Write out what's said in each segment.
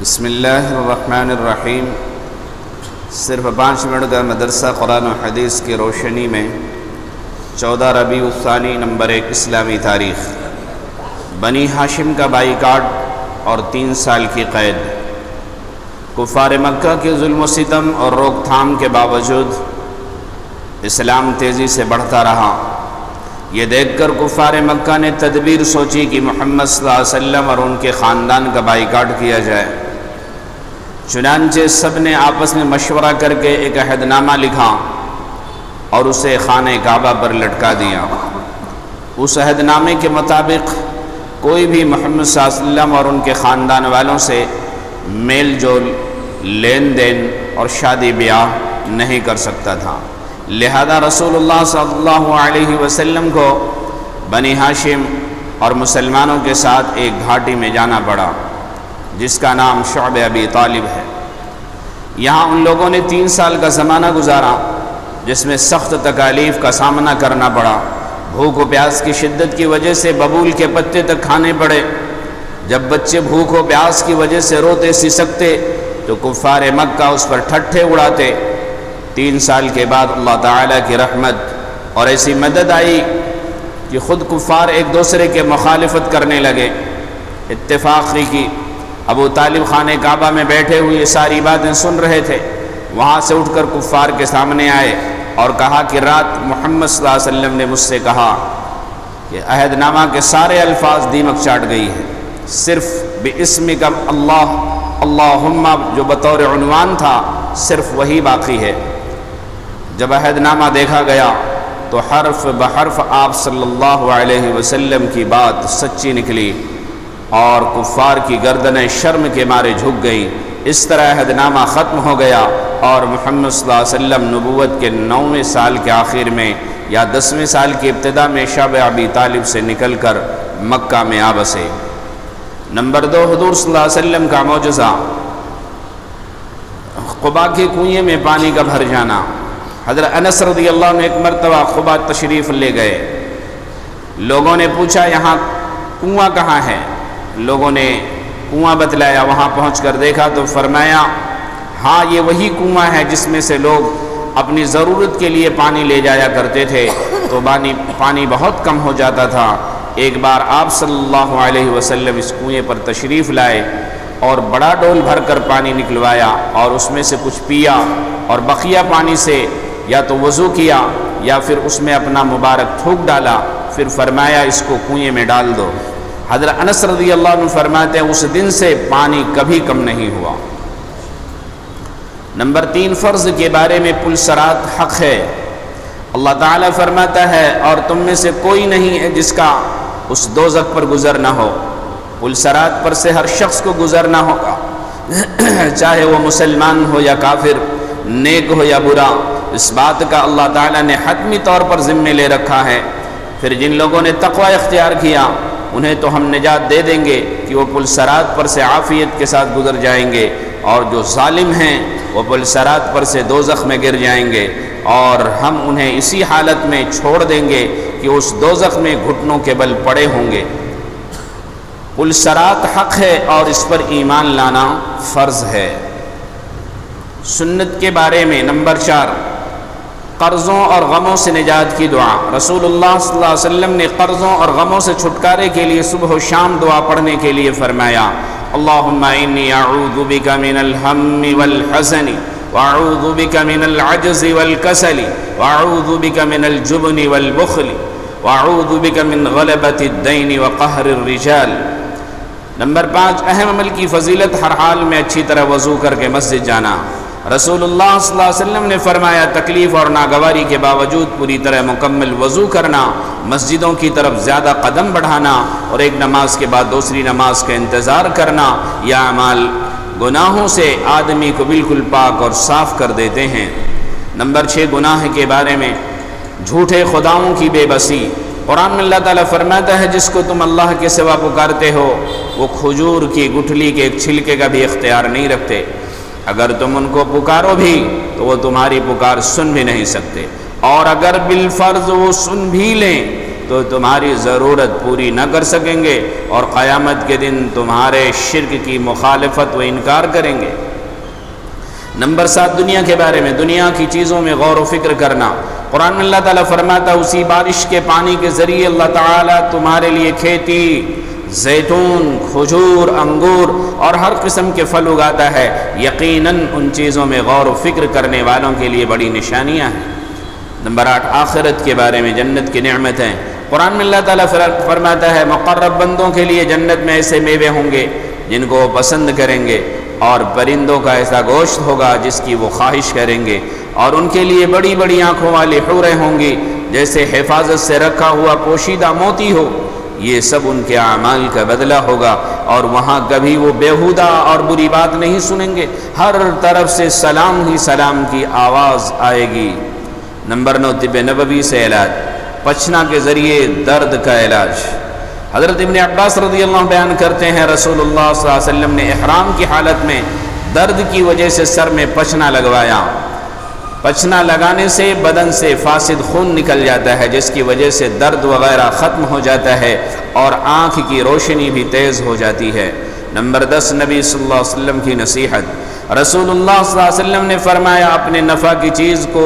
بسم اللہ الرحمن الرحیم۔ صرف 5 منٹ کا مدرسہ قرآن و حدیث کی روشنی میں 14 ربیع الثانی نمبر 1 اسلامی تاریخ۔ بنی ہاشم کا بائیکاٹ اور 3 سال کی قید۔ کفار مکہ کے ظلم و ستم اور روک تھام کے باوجود اسلام تیزی سے بڑھتا رہا۔ یہ دیکھ کر کفار مکہ نے تدبیر سوچی کہ محمد صلی اللہ علیہ وسلم اور ان کے خاندان کا بائیکاٹ کیا جائے۔ چنانچہ سب نے آپس میں مشورہ کر کے ایک عہد نامہ لکھا اور اسے خانہ کعبہ پر لٹکا دیا۔ اس عہد نامے کے مطابق کوئی بھی محمد صلی اللہ علیہ وسلم اور ان کے خاندان والوں سے میل جول، لین دین اور شادی بیاہ نہیں کر سکتا تھا۔ لہذا رسول اللہ صلی اللہ علیہ وسلم کو بنی ہاشم اور مسلمانوں کے ساتھ ایک گھاٹی میں جانا پڑا جس کا نام شعب ابی طالب ہے۔ یہاں ان لوگوں نے 3 سال کا زمانہ گزارا جس میں سخت تکالیف کا سامنا کرنا پڑا۔ بھوک و پیاس کی شدت کی وجہ سے ببول کے پتے تک کھانے پڑے۔ جب بچے بھوک و پیاس کی وجہ سے روتے سسکتے تو کفار مکہ اس پر ٹھٹھے اڑاتے۔ 3 سال کے بعد اللہ تعالیٰ کی رحمت اور ایسی مدد آئی کہ خود کفار ایک دوسرے کے مخالفت کرنے لگے۔ اتفاق کی ابو طالب خانہ کعبہ میں بیٹھے ہوئے یہ ساری باتیں سن رہے تھے۔ وہاں سے اٹھ کر کفار کے سامنے آئے اور کہا کہ رات محمد صلی اللہ علیہ وسلم نے مجھ سے کہا کہ عہد نامہ کے سارے الفاظ دیمک چاٹ گئی ہے، صرف بِاسْمِکَ اللہ اللہم جو بطور عنوان تھا صرف وہی باقی ہے۔ جب عہد نامہ دیکھا گیا تو حرف بحرف آپ صلی اللہ علیہ وسلم کی بات سچی نکلی اور کفار کی گردنیں شرم کے مارے جھک گئیں۔ اس طرح عہد نامہ ختم ہو گیا اور محمد صلی اللہ علیہ وسلم نبوت کے 9ویں سال کے آخر میں یا 10ویں سال کی ابتدا میں شعب ابی طالب سے نکل کر مکہ میں آ بسے۔ نمبر 2، حضور صلی اللہ علیہ وسلم کا معجزہ، قباء کے کنویں میں پانی کا بھر جانا۔ حضرت انس رضی اللہ عنہ ایک مرتبہ قباء تشریف لے گئے۔ لوگوں نے پوچھا یہاں کنواں کہاں ہے؟ لوگوں نے کنواں بتلایا۔ وہاں پہنچ کر دیکھا تو فرمایا ہاں یہ وہی کنواں ہے جس میں سے لوگ اپنی ضرورت کے لیے پانی لے جایا کرتے تھے تو پانی بہت کم ہو جاتا تھا۔ ایک بار آپ صلی اللہ علیہ وسلم اس کنویں پر تشریف لائے اور بڑا ڈول بھر کر پانی نکلوایا اور اس میں سے کچھ پیا اور بقیہ پانی سے یا تو وضو کیا یا پھر اس میں اپنا مبارک تھوک ڈالا، پھر فرمایا اس کو کنویں میں ڈال دو۔ حضرت انس رضی اللہ عنہ فرماتے ہیں اس دن سے پانی کبھی کم نہیں ہوا۔ نمبر 3، فرض کے بارے میں پل صراط حق ہے۔ اللہ تعالیٰ فرماتا ہے اور تم میں سے کوئی نہیں ہے جس کا اس دوزخ پر گزر نہ ہو۔ پل صراط پر سے ہر شخص کو گزرنا ہوگا، چاہے وہ مسلمان ہو یا کافر، نیک ہو یا برا۔ اس بات کا اللہ تعالیٰ نے حتمی طور پر ذمہ لے رکھا ہے۔ پھر جن لوگوں نے تقوی اختیار کیا انہیں تو ہم نجات دے دیں گے کہ وہ پل صراط پر سے عافیت کے ساتھ گزر جائیں گے، اور جو ظالم ہیں وہ پل صراط پر سے دوزخ میں گر جائیں گے اور ہم انہیں اسی حالت میں چھوڑ دیں گے کہ اس دوزخ میں گھٹنوں کے بل پڑے ہوں گے۔ پل صراط حق ہے اور اس پر ایمان لانا فرض ہے۔ سنت کے بارے میں نمبر 4، قرضوں اور غموں سے نجات کی دعا۔ رسول اللہ صلی اللہ علیہ وسلم نے قرضوں اور غموں سے چھٹکارے کے لیے صبح و شام دعا پڑھنے کے لیے فرمایا اللہم انی اعوذ بک من الہم والحزن واعوذ بک من العجز والکسل واعوذ بک من الجبن والبخل واعوذ بک من غلبۃ الدین وقہر الرجال۔ نمبر 5، اہم عمل کی فضیلت، ہر حال میں اچھی طرح وضو کر کے مسجد جانا۔ رسول اللہ صلی اللہ علیہ وسلم نے فرمایا تکلیف اور ناگواری کے باوجود پوری طرح مکمل وضو کرنا، مسجدوں کی طرف زیادہ قدم بڑھانا اور ایک نماز کے بعد دوسری نماز کا انتظار کرنا، یہ اعمال گناہوں سے آدمی کو بالکل پاک اور صاف کر دیتے ہیں۔ نمبر 6، گناہ کے بارے میں جھوٹے خداؤں کی بے بسی۔ قرآن میں اللہ تعالیٰ فرماتا ہے جس کو تم اللہ کے سوا پکارتے ہو وہ کھجور کی گٹھلی کے ایک چھلکے کا بھی اختیار نہیں رکھتے۔ اگر تم ان کو پکارو بھی تو وہ تمہاری پکار سن بھی نہیں سکتے، اور اگر بالفرض وہ سن بھی لیں تو تمہاری ضرورت پوری نہ کر سکیں گے اور قیامت کے دن تمہارے شرک کی مخالفت و انکار کریں گے۔ نمبر 7، دنیا کے بارے میں، دنیا کی چیزوں میں غور و فکر کرنا۔ قرآن میں اللہ تعالیٰ فرماتا ہے اسی بارش کے پانی کے ذریعے اللہ تعالیٰ تمہارے لیے کھیتی، زیتون، کھجور، انگور اور ہر قسم کے پھل اگاتا ہے، یقیناً ان چیزوں میں غور و فکر کرنے والوں کے لیے بڑی نشانیاں ہیں۔ نمبر 8، آخرت کے بارے میں، جنت کی نعمتیں۔ قرآن میں اللہ تعالیٰ فرماتا ہے مقرب بندوں کے لیے جنت میں ایسے میوے ہوں گے جن کو وہ پسند کریں گے، اور پرندوں کا ایسا گوشت ہوگا جس کی وہ خواہش کریں گے، اور ان کے لیے بڑی بڑی آنکھوں والی حوریں ہوں گی جیسے حفاظت سے رکھا ہوا پوشیدہ موتی ہو۔ یہ سب ان کے اعمال کا بدلہ ہوگا، اور وہاں کبھی وہ بیہودہ اور بری بات نہیں سنیں گے، ہر طرف سے سلام ہی سلام کی آواز آئے گی۔ نمبر 9، طب نبوی سے علاج، پچھنا کے ذریعے درد کا علاج۔ حضرت ابن عباس رضی اللہ عنہ بیان کرتے ہیں رسول اللہ صلی اللہ علیہ وسلم نے احرام کی حالت میں درد کی وجہ سے سر میں پچھنا لگوایا۔ پچھنا لگانے سے بدن سے فاسد خون نکل جاتا ہے جس کی وجہ سے درد وغیرہ ختم ہو جاتا ہے اور آنکھ کی روشنی بھی تیز ہو جاتی ہے۔ نمبر 10، نبی صلی اللہ علیہ وسلم کی نصیحت۔ رسول اللہ صلی اللہ علیہ وسلم نے فرمایا اپنے نفع کی چیز کو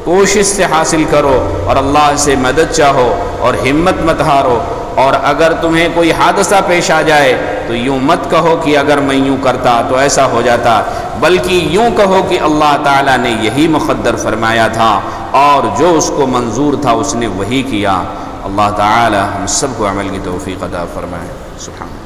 کوشش سے حاصل کرو اور اللہ سے مدد چاہو اور ہمت مت ہارو، اور اگر تمہیں کوئی حادثہ پیش آ جائے تو یوں مت کہو کہ اگر میں یوں کرتا تو ایسا ہو جاتا، بلکہ یوں کہو کہ اللہ تعالیٰ نے یہی مقدر فرمایا تھا اور جو اس کو منظور تھا اس نے وہی کیا۔ اللہ تعالیٰ ہم سب کو عمل کی توفیق عطا فرمائے۔ سبحان اللہ۔